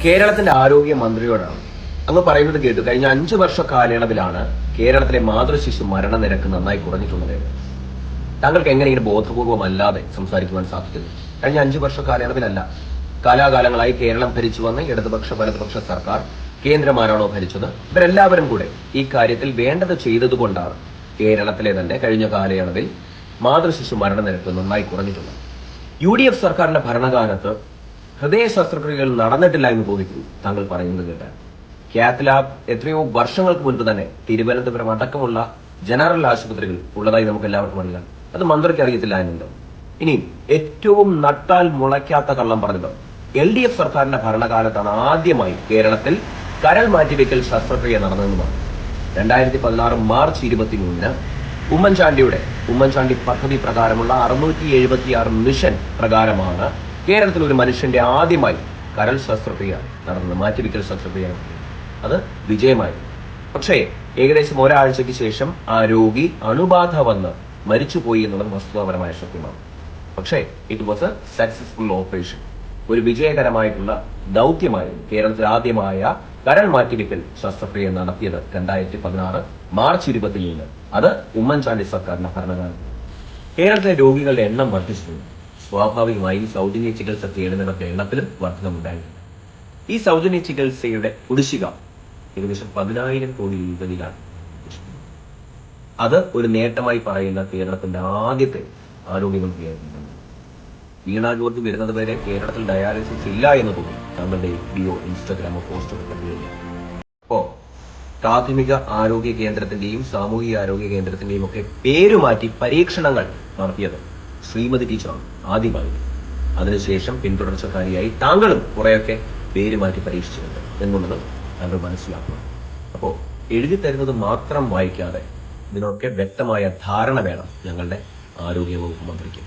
കേരളത്തിന്റെ ആരോഗ്യ മന്ത്രിയോടാണ്. അങ്ങ് പറയുന്നത് കേട്ടു, കഴിഞ്ഞ 5 വർഷ കാലയളവിലാണ് കേരളത്തിലെ മാതൃശിശു മരണനിരക്ക് നന്നായി കുറഞ്ഞിട്ടുള്ളത്. താങ്കൾക്ക് എങ്ങനെ ഇങ്ങനെ ബോധപൂർവമല്ലാതെ സംസാരിക്കുവാൻ സാധിക്കുന്നു? കഴിഞ്ഞ 5 വർഷ കാലയളവിലല്ല, കാലാകാലങ്ങളായി കേരളം ഭരിച്ചു വന്ന ഇടതുപക്ഷ വലതുപക്ഷ സർക്കാർ, കേന്ദ്രമാരാണോ ഭരിച്ചത്, ഇവരെല്ലാവരും കൂടെ ഈ കാര്യത്തിൽ വേണ്ടത് ചെയ്തതുകൊണ്ടാണ് കേരളത്തിലെ തന്നെ കഴിഞ്ഞ കാലയളവിൽ മാതൃശിശു മരണനിരക്ക് നന്നായി കുറഞ്ഞിട്ടുള്ളത്. UDF സർക്കാരിന്റെ ഭരണകാലത്ത് ഹൃദയ ശസ്ത്രക്രിയകൾ നടന്നിട്ടില്ല എന്ന് തോന്നിക്കുന്നു താങ്കൾ പറയുന്നത് കേട്ടാൽ. കാത്ത് ലാബ് എത്രയോ വർഷങ്ങൾക്ക് മുൻപ് തന്നെ തിരുവനന്തപുരം അടക്കമുള്ള ജനറൽ ആശുപത്രികൾ ഉള്ളതായി നമുക്ക് എല്ലാവർക്കും അറിയാം. അത് മന്ത്രിക്ക് അറിയത്തില്ല എന്നുണ്ടോ? ഇനി ഏറ്റവും നട്ടാൽ മുളയ്ക്കാത്ത കള്ളം പറഞ്ഞത് LDF സർക്കാരിന്റെ ഭരണകാലത്താണ് ആദ്യമായി കേരളത്തിൽ കരൾ മാറ്റിവെക്കൽ ശസ്ത്രക്രിയ നടന്നതെന്നുമാണ്. 2016 മാർച്ച് 23-ന് ഉമ്മൻചാണ്ടി പദ്ധതി പ്രകാരമുള്ള 676 മിഷൻ പ്രകാരമാണ് കേരളത്തിൽ ഒരു മനുഷ്യന്റെ ആദ്യമായി കരൾ ശസ്ത്രക്രിയ നടന്നത്, മാറ്റിവെക്കൽ ശസ്ത്രക്രിയ നടന്നത്. അത് വിജയമായി. പക്ഷേ ഏകദേശം ഒരാഴ്ചയ്ക്ക് ശേഷം ആ രോഗി അണുബാധ വന്ന് മരിച്ചുപോയി എന്നുള്ളത് വസ്തുതാപരമായ സത്യമാണ്. പക്ഷേ it was A successful operation. ഒരു വിജയകരമായിട്ടുള്ള ദൗത്യമായി കേരളത്തിൽ ആദ്യമായ കരൾ മാറ്റിവെക്കൽ ശസ്ത്രക്രിയ നടത്തിയത് 2016 മാർച്ച് 23. അത് ഉമ്മൻചാണ്ടി സർക്കാരിന്റെ ഭരണകാലം. കേരളത്തിലെ രോഗികളുടെ എണ്ണം വർദ്ധിച്ചിട്ടുണ്ട്. സ്വാഭാവികമായും സൗജന്യ ചികിത്സ തേടുന്നവരുടെ എണ്ണത്തിലും വർധനമുണ്ടായിട്ടുണ്ട്. ഈ സൗജന്യ ചികിത്സയുടെ കുടിശ്ശിക ഏകദേശം 10,000 കോടി രൂപയിലാണ്. അത് ഒരു നേട്ടമായി പറയുന്ന കേരളത്തിന്റെ ആദ്യത്തെ ആരോഗ്യമന്ത്രിയായിരുന്നു. വീണ ജോർജ് വരുന്നത് വരെ കേരളത്തിൽ ഡയാലിസിസ് ഇല്ല എന്ന് തോന്നി തങ്ങളുടെ FBO ഇൻസ്റ്റഗ്രാമോ പോസ്റ്റോ കണ്ടുകഴിഞ്ഞു. അപ്പോ പ്രാഥമിക ആരോഗ്യ കേന്ദ്രത്തിന്റെയും സാമൂഹിക ആരോഗ്യ കേന്ദ്രത്തിന്റെയും ഒക്കെ പേരുമാറ്റി പരീക്ഷണങ്ങൾ നടത്തിയത് ശ്രീമതി ടീച്ചറാണ് ആദ്യമായി. അതിനുശേഷം പിന്തുടർച്ചക്കാരിയായി താങ്കളും കുറെയൊക്കെ പേര് മാറ്റി പരീക്ഷിച്ചിട്ടുണ്ട് എന്നുള്ളത് താങ്കൾ മനസ്സിലാക്കണം. അപ്പോ എഴുതി തരുന്നത് മാത്രം വായിക്കാതെ ഇതിനൊക്കെ വ്യക്തമായ ധാരണ വേണം ഞങ്ങളുടെ ആരോഗ്യ വകുപ്പ് മന്ത്രിക്ക്.